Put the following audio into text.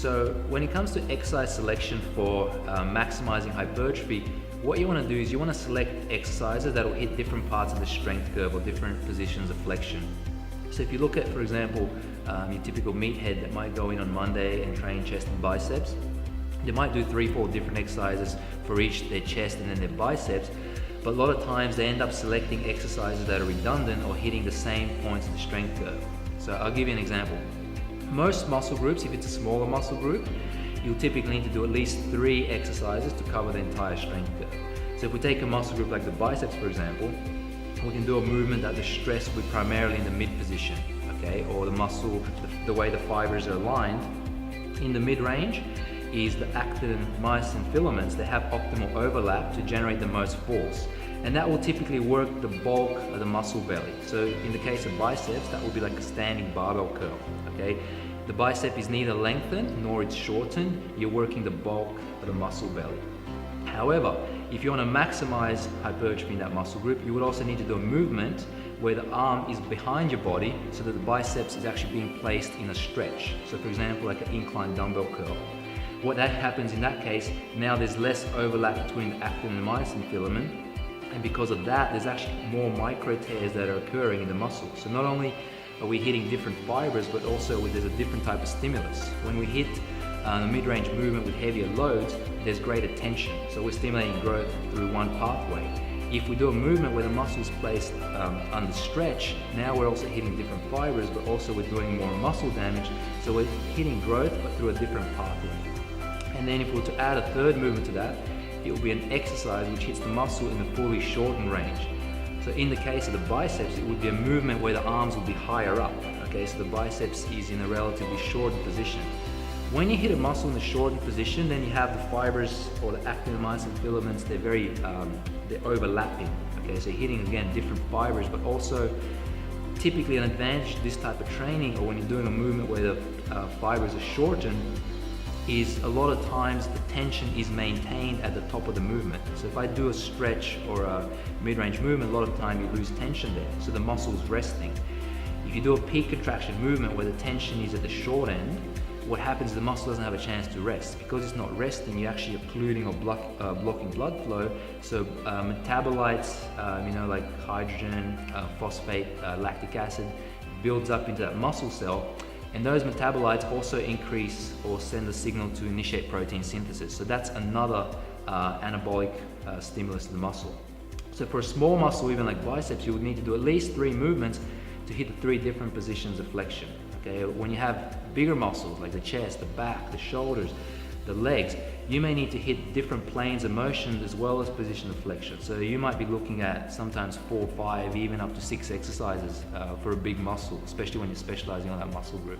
So when it comes to exercise selection for maximizing hypertrophy, what you want to do is you want to select exercises that will hit different parts of the strength curve or different positions of flexion. So if you look at, for example, your typical meathead that might go in on Monday and train chest and biceps, they might do 3-4 different exercises for each, their chest and then their biceps, but a lot of times they end up selecting exercises that are redundant or hitting the same points of the strength curve. So I'll give you an example. Most muscle groups, if it's a smaller muscle group, you'll typically need to do at least 3 exercises to cover the entire strength curve. So if we take a muscle group like the biceps, for example, we can do a movement that the stress will be primarily in the mid position, okay? Or the muscle, the way the fibers are aligned in the mid-range is the actin and myosin filaments. They have optimal overlap to generate the most force. And that will typically work the bulk of the muscle belly. So in the case of biceps, that will be like a standing barbell curl, okay? The bicep is neither lengthened nor it's shortened. You're working the bulk of the muscle belly. However, if you want to maximize hypertrophy in that muscle group, you would also need to do a movement where the arm is behind your body so that the biceps is actually being placed in a stretch. So for example, like an incline dumbbell curl. What that happens in that case, now there's less overlap between the actin and the myosin filament, and because of that, there's actually more micro tears that are occurring in the muscle. So not only are we hitting different fibers, but also there's a different type of stimulus. When we hit the mid-range movement with heavier loads, there's greater tension. So we're stimulating growth through one pathway. If we do a movement where the muscle is placed under stretch, now we're also hitting different fibers, but also we're doing more muscle damage. So we're hitting growth, but through a different pathway. And then if we were to add a third movement to that, it will be an exercise which hits the muscle in the fully shortened range. So in the case of the biceps, it would be a movement where the arms will be higher up. Okay, so the biceps is in a relatively shortened position. When you hit a muscle in the shortened position, then you have the fibers or the actin and myosin filaments, they're overlapping. Okay, so you're hitting again different fibers, but also typically an advantage to this type of training, or when you're doing a movement where the fibers are shortened, is a lot of times the tension is maintained at the top of the movement. So if I do a stretch or a mid-range movement, a lot of time you lose tension there, so the muscle's resting. If you do a peak contraction movement where the tension is at the short end, what happens is the muscle doesn't have a chance to rest. Because it's not resting, you're actually occluding or blocking blood flow, so metabolites, like hydrogen, phosphate, lactic acid, builds up into that muscle cell. And those metabolites also increase or send a signal to initiate protein synthesis. So that's another anabolic stimulus to the muscle. So for a small muscle, even like biceps, you would need to do at least 3 movements to hit the 3 different positions of flexion. Okay, when you have bigger muscles like the chest, the back, the shoulders, the legs, you may need to hit different planes of motion as well as position of flexion. So you might be looking at sometimes 4, 5, even up to 6 exercises for a big muscle, especially when you're specializing on that muscle group.